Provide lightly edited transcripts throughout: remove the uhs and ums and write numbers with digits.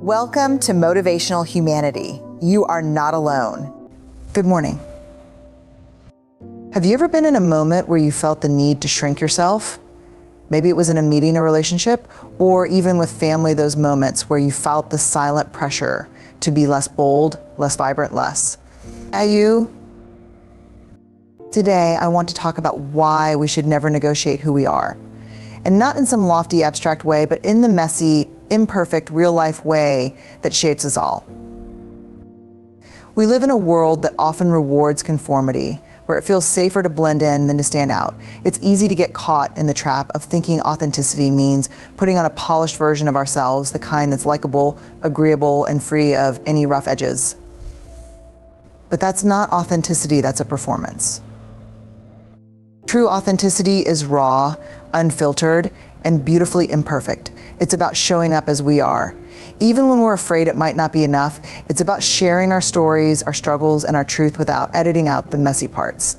Welcome to Motivational Humanity. You are not alone. Good morning. Have you ever been in a moment where you felt the need to shrink yourself? Maybe it was in a meeting or relationship, or even with family, those moments where you felt the silent pressure to be less bold, less vibrant, less. Today, I want to talk about why we should never negotiate who we are. And not in some lofty, abstract way, but in the messy, imperfect, real-life way that shapes us all. We live in a world that often rewards conformity, where it feels safer to blend in than to stand out. It's easy to get caught in the trap of thinking authenticity means putting on a polished version of ourselves, the kind that's likable, agreeable, and free of any rough edges. But that's not authenticity, that's a performance. True authenticity is raw, unfiltered, and beautifully imperfect. It's about showing up as we are. Even when we're afraid it might not be enough, it's about sharing our stories, our struggles, and our truth without editing out the messy parts.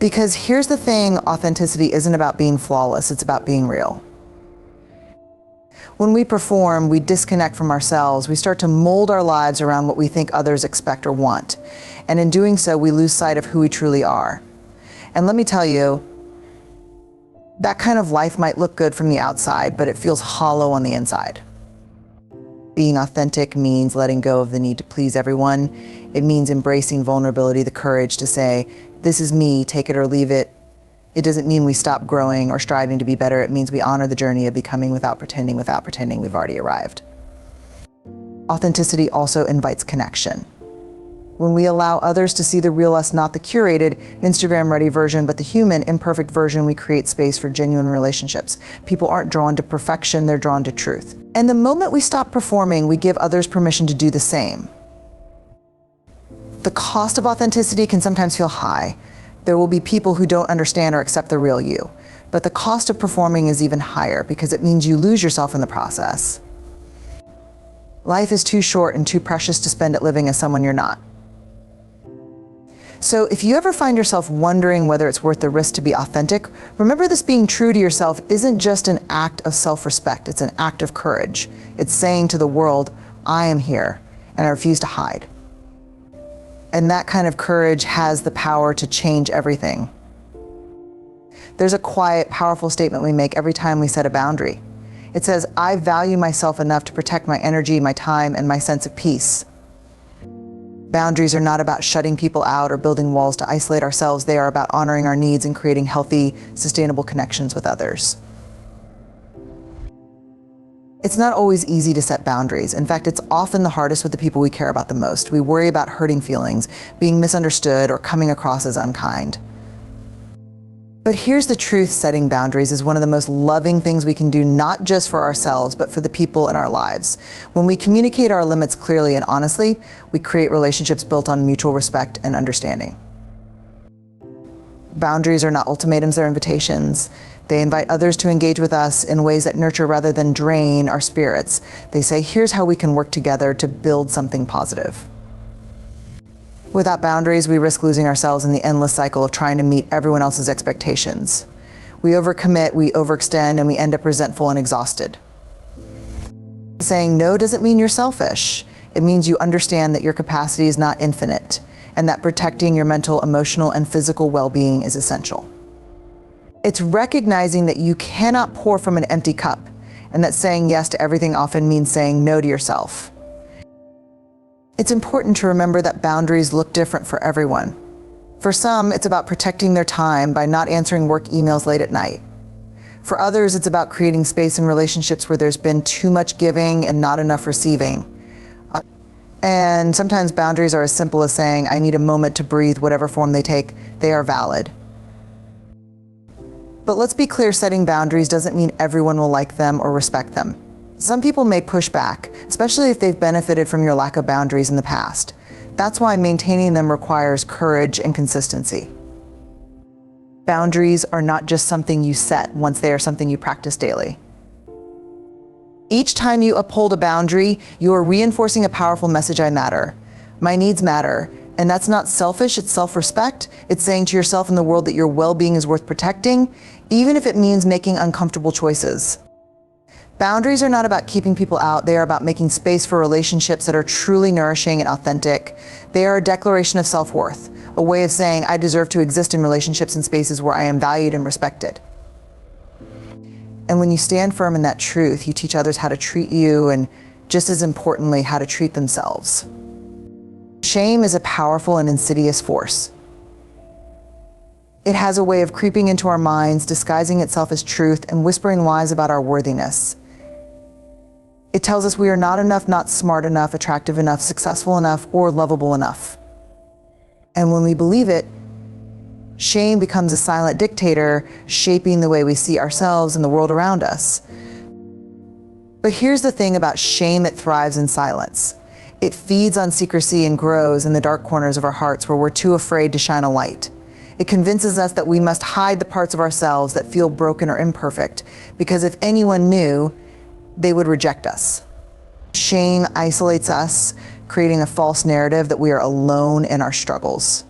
Because here's the thing, authenticity isn't about being flawless, it's about being real. When we perform, we disconnect from ourselves. We start to mold our lives around what we think others expect or want. And in doing so, we lose sight of who we truly are. And let me tell you, that kind of life might look good from the outside, but it feels hollow on the inside. Being authentic means letting go of the need to please everyone. It means embracing vulnerability, the courage to say, this is me, take it or leave it. It doesn't mean we stop growing or striving to be better. It means we honor the journey of becoming without pretending we've already arrived. Authenticity also invites connection. When we allow others to see the real us, not the curated, Instagram-ready version, but the human, imperfect version, we create space for genuine relationships. People aren't drawn to perfection, they're drawn to truth. And the moment we stop performing, we give others permission to do the same. The cost of authenticity can sometimes feel high. There will be people who don't understand or accept the real you. But the cost of performing is even higher because it means you lose yourself in the process. Life is too short and too precious to spend it living as someone you're not. So if you ever find yourself wondering whether it's worth the risk to be authentic, remember this: being true to yourself isn't just an act of self-respect, it's an act of courage. It's saying to the world, I am here, and I refuse to hide. And that kind of courage has the power to change everything. There's a quiet, powerful statement we make every time we set a boundary. It says, I value myself enough to protect my energy, my time, and my sense of peace. Boundaries are not about shutting people out or building walls to isolate ourselves. They are about honoring our needs and creating healthy, sustainable connections with others. It's not always easy to set boundaries. In fact, it's often the hardest with the people we care about the most. We worry about hurting feelings, being misunderstood, or coming across as unkind. But here's the truth: setting boundaries is one of the most loving things we can do, not just for ourselves, but for the people in our lives. When we communicate our limits clearly and honestly, we create relationships built on mutual respect and understanding. Boundaries are not ultimatums, they're invitations. They invite others to engage with us in ways that nurture rather than drain our spirits. They say, here's how we can work together to build something positive. Without boundaries, we risk losing ourselves in the endless cycle of trying to meet everyone else's expectations. We overcommit, we overextend, and we end up resentful and exhausted. Saying no doesn't mean you're selfish. It means you understand that your capacity is not infinite, and that protecting your mental, emotional, and physical well-being is essential. It's recognizing that you cannot pour from an empty cup, and that saying yes to everything often means saying no to yourself. It's important to remember that boundaries look different for everyone. For some, it's about protecting their time by not answering work emails late at night. For others, it's about creating space in relationships where there's been too much giving and not enough receiving. And sometimes boundaries are as simple as saying, I need a moment to breathe, whatever form they take, they are valid. But let's be clear, setting boundaries doesn't mean everyone will like them or respect them. Some people may push back, especially if they've benefited from your lack of boundaries in the past. That's why maintaining them requires courage and consistency. Boundaries are not just something you set once they are something you practice daily. Each time you uphold a boundary, you are reinforcing a powerful message: I matter. My needs matter. And that's not selfish, it's self-respect. It's saying to yourself and the world that your well-being is worth protecting, even if it means making uncomfortable choices. Boundaries are not about keeping people out. They are about making space for relationships that are truly nourishing and authentic. They are a declaration of self-worth, a way of saying, I deserve to exist in relationships and spaces where I am valued and respected. And when you stand firm in that truth, you teach others how to treat you and, just as importantly, how to treat themselves. Shame is a powerful and insidious force. It has a way of creeping into our minds, disguising itself as truth, and whispering lies about our worthiness. It tells us we are not enough, not smart enough, attractive enough, successful enough, or lovable enough. And when we believe it, shame becomes a silent dictator, shaping the way we see ourselves and the world around us. But here's the thing about shame: it thrives in silence. It feeds on secrecy and grows in the dark corners of our hearts where we're too afraid to shine a light. It convinces us that we must hide the parts of ourselves that feel broken or imperfect, because if anyone knew, they would reject us. Shame isolates us, creating a false narrative that we are alone in our struggles.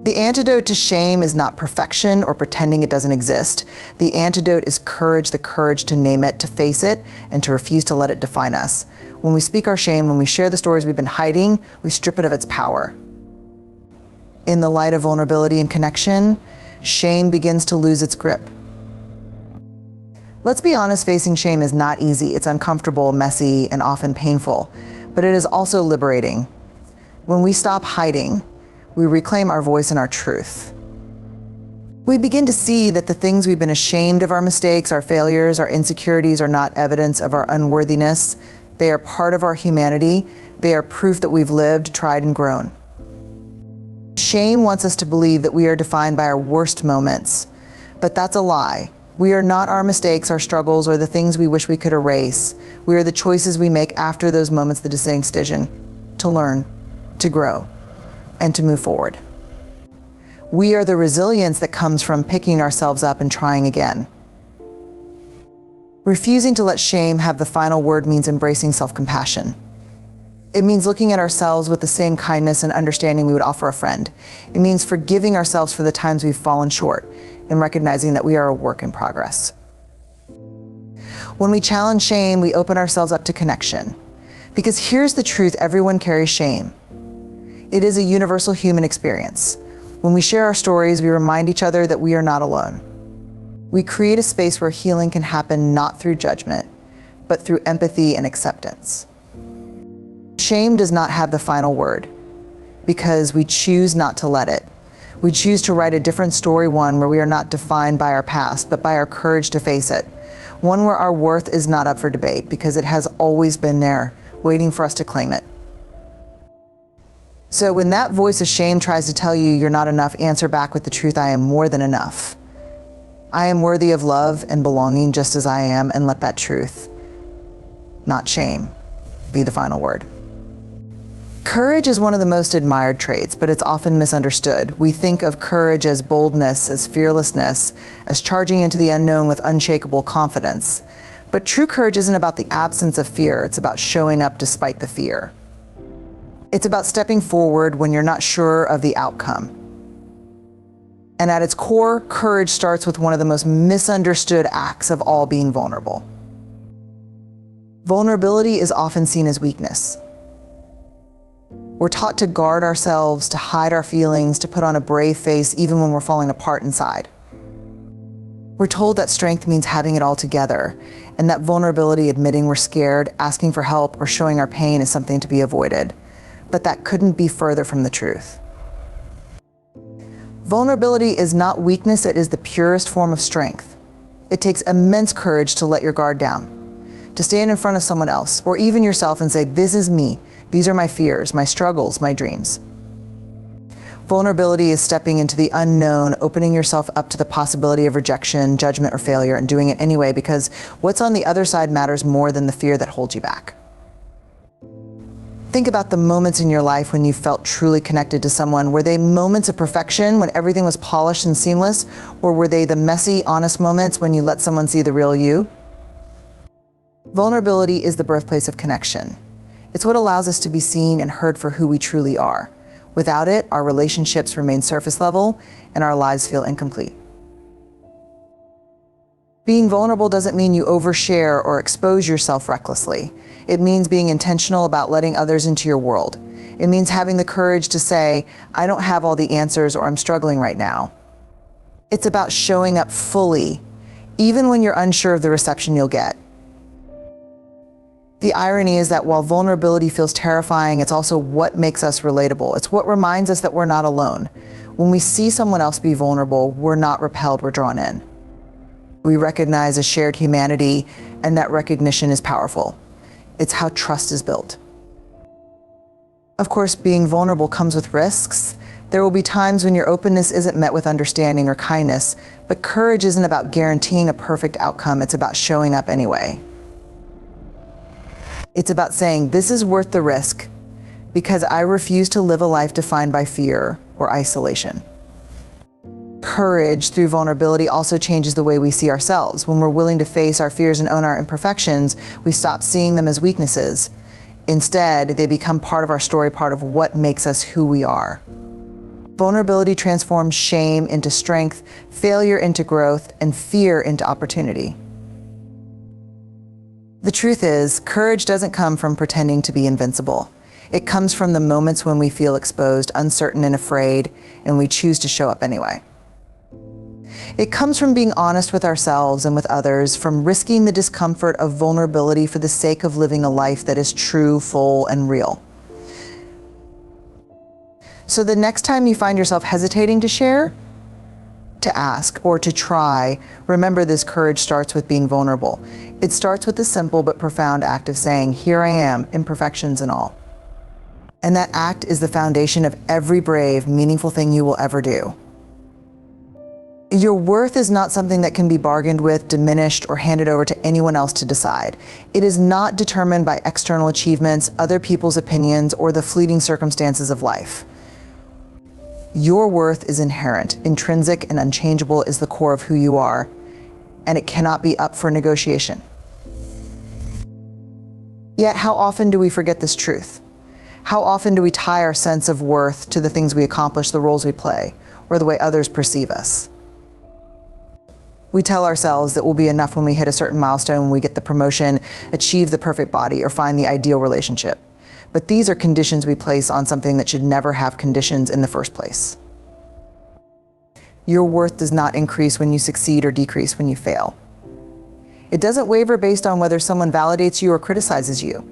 The antidote to shame is not perfection or pretending it doesn't exist. The antidote is courage, the courage to name it, to face it, and to refuse to let it define us. When we speak our shame, when we share the stories we've been hiding, we strip it of its power. In the light of vulnerability and connection, shame begins to lose its grip. Let's be honest, facing shame is not easy. It's uncomfortable, messy, and often painful, but it is also liberating. When we stop hiding, we reclaim our voice and our truth. We begin to see that the things we've been ashamed of, our mistakes, our failures, our insecurities, are not evidence of our unworthiness. They are part of our humanity. They are proof that we've lived, tried, and grown. Shame wants us to believe that we are defined by our worst moments, but that's a lie. We are not our mistakes, our struggles, or the things we wish we could erase. We are the choices we make after those moments, the decision to learn, to grow, and to move forward. We are the resilience that comes from picking ourselves up and trying again. Refusing to let shame have the final word means embracing self-compassion. It means looking at ourselves with the same kindness and understanding we would offer a friend. It means forgiving ourselves for the times we've fallen short and recognizing that we are a work in progress. When we challenge shame, we open ourselves up to connection. Because here's the truth: everyone carries shame. It is a universal human experience. When we share our stories, we remind each other that we are not alone. We create a space where healing can happen not through judgment, but through empathy and acceptance. Shame does not have the final word, because we choose not to let it. We choose to write a different story, one where we are not defined by our past, but by our courage to face it. One where our worth is not up for debate, because it has always been there, waiting for us to claim it. So when that voice of shame tries to tell you you're not enough, answer back with the truth: I am more than enough. I am worthy of love and belonging just as I am, and let that truth, not shame, be the final word. Courage is one of the most admired traits, but it's often misunderstood. We think of courage as boldness, as fearlessness, as charging into the unknown with unshakable confidence. But true courage isn't about the absence of fear. It's about showing up despite the fear. It's about stepping forward when you're not sure of the outcome. And at its core, courage starts with one of the most misunderstood acts of all: being vulnerable. Vulnerability is often seen as weakness. We're taught to guard ourselves, to hide our feelings, to put on a brave face even when we're falling apart inside. We're told that strength means having it all together, and that vulnerability, admitting we're scared, asking for help, or showing our pain, is something to be avoided. But that couldn't be further from the truth. Vulnerability is not weakness, it is the purest form of strength. It takes immense courage to let your guard down, to stand in front of someone else, or even yourself, and say, this is me. These are my fears, my struggles, my dreams. Vulnerability is stepping into the unknown, opening yourself up to the possibility of rejection, judgment, or failure, and doing it anyway, because what's on the other side matters more than the fear that holds you back. Think about the moments in your life when you felt truly connected to someone. Were they moments of perfection when everything was polished and seamless? Or were they the messy, honest moments when you let someone see the real you? Vulnerability is the birthplace of connection. It's what allows us to be seen and heard for who we truly are. Without it, our relationships remain surface level and our lives feel incomplete. Being vulnerable doesn't mean you overshare or expose yourself recklessly. It means being intentional about letting others into your world. It means having the courage to say, I don't have all the answers, or I'm struggling right now. It's about showing up fully, even when you're unsure of the reception you'll get. The irony is that while vulnerability feels terrifying, it's also what makes us relatable. It's what reminds us that we're not alone. When we see someone else be vulnerable, we're not repelled, we're drawn in. We recognize a shared humanity, and that recognition is powerful. It's how trust is built. Of course, being vulnerable comes with risks. There will be times when your openness isn't met with understanding or kindness, but courage isn't about guaranteeing a perfect outcome. It's about showing up anyway. It's about saying, this is worth the risk because I refuse to live a life defined by fear or isolation. Courage through vulnerability also changes the way we see ourselves. When we're willing to face our fears and own our imperfections, we stop seeing them as weaknesses. Instead, they become part of our story, part of what makes us who we are. Vulnerability transforms shame into strength, failure into growth, and fear into opportunity. The truth is, courage doesn't come from pretending to be invincible. It comes from the moments when we feel exposed, uncertain, and afraid, and we choose to show up anyway. It comes from being honest with ourselves and with others, from risking the discomfort of vulnerability for the sake of living a life that is true, full, and real. So the next time you find yourself hesitating to share, to ask, or to try, remember this courage starts with being vulnerable. It starts with the simple but profound act of saying, here I am, imperfections and all. And that act is the foundation of every brave, meaningful thing you will ever do. Your worth is not something that can be bargained with, diminished, or handed over to anyone else to decide. It is not determined by external achievements, other people's opinions, or the fleeting circumstances of life. Your worth is inherent, intrinsic, and unchangeable is the core of who you are, and it cannot be up for negotiation. Yet, how often do we forget this truth? How often do we tie our sense of worth to the things we accomplish, the roles we play, or the way others perceive us? We tell ourselves that we'll be enough when we hit a certain milestone, when we get the promotion, achieve the perfect body, or find the ideal relationship. But these are conditions we place on something that should never have conditions in the first place. Your worth does not increase when you succeed or decrease when you fail. It doesn't waver based on whether someone validates you or criticizes you.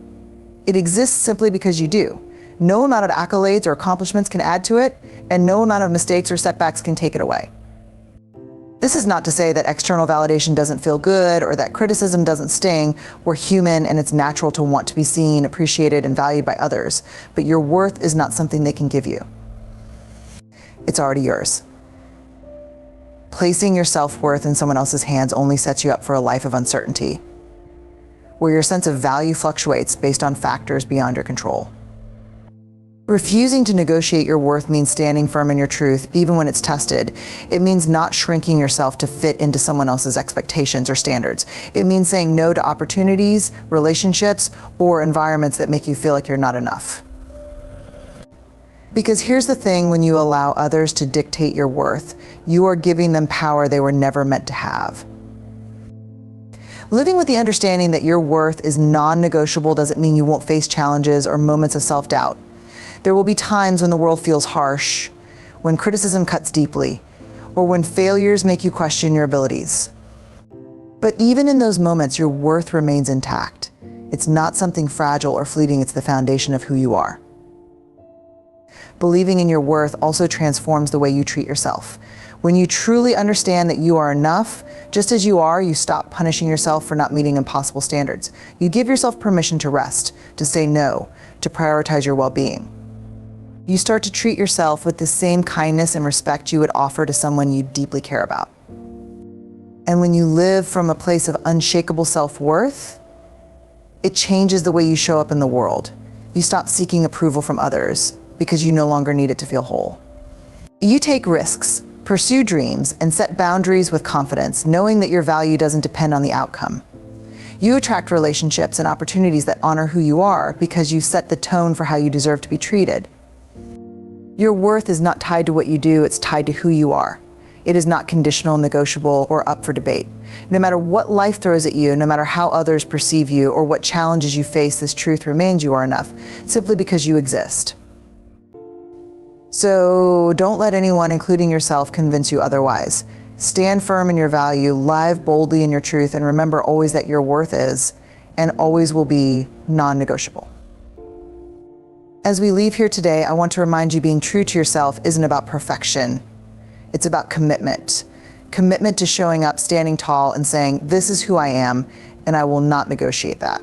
It exists simply because you do. No amount of accolades or accomplishments can add to it, and no amount of mistakes or setbacks can take it away. This is not to say that external validation doesn't feel good or that criticism doesn't sting. We're human, and it's natural to want to be seen, appreciated, and valued by others. But your worth is not something they can give you. It's already yours. Placing your self-worth in someone else's hands only sets you up for a life of uncertainty, where your sense of value fluctuates based on factors beyond your control. Refusing to negotiate your worth means standing firm in your truth, even when it's tested. It means not shrinking yourself to fit into someone else's expectations or standards. It means saying no to opportunities, relationships, or environments that make you feel like you're not enough. Because here's the thing, when you allow others to dictate your worth, you are giving them power they were never meant to have. Living with the understanding that your worth is non-negotiable doesn't mean you won't face challenges or moments of self-doubt. There will be times when the world feels harsh, when criticism cuts deeply, or when failures make you question your abilities. But even in those moments, your worth remains intact. It's not something fragile or fleeting, it's the foundation of who you are. Believing in your worth also transforms the way you treat yourself. When you truly understand that you are enough, just as you are, you stop punishing yourself for not meeting impossible standards. You give yourself permission to rest, to say no, to prioritize your well-being. You start to treat yourself with the same kindness and respect you would offer to someone you deeply care about. And when you live from a place of unshakable self-worth, it changes the way you show up in the world. You stop seeking approval from others because you no longer need it to feel whole. You take risks, pursue dreams, and set boundaries with confidence, knowing that your value doesn't depend on the outcome. You attract relationships and opportunities that honor who you are because you set the tone for how you deserve to be treated. Your worth is not tied to what you do, it's tied to who you are. It is not conditional, negotiable, or up for debate. No matter what life throws at you, no matter how others perceive you, or what challenges you face, this truth remains: you are enough, simply because you exist. So don't let anyone, including yourself, convince you otherwise. Stand firm in your value, live boldly in your truth, and remember always that your worth is, and always will be, non-negotiable. As we leave here today, I want to remind you being true to yourself isn't about perfection. It's about commitment. Commitment to showing up, standing tall, and saying, this is who I am, and I will not negotiate that.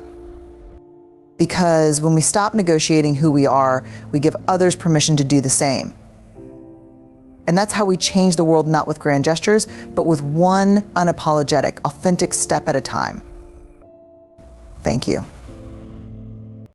Because when we stop negotiating who we are, we give others permission to do the same. And that's how we change the world, not with grand gestures, but with one unapologetic, authentic step at a time. Thank you.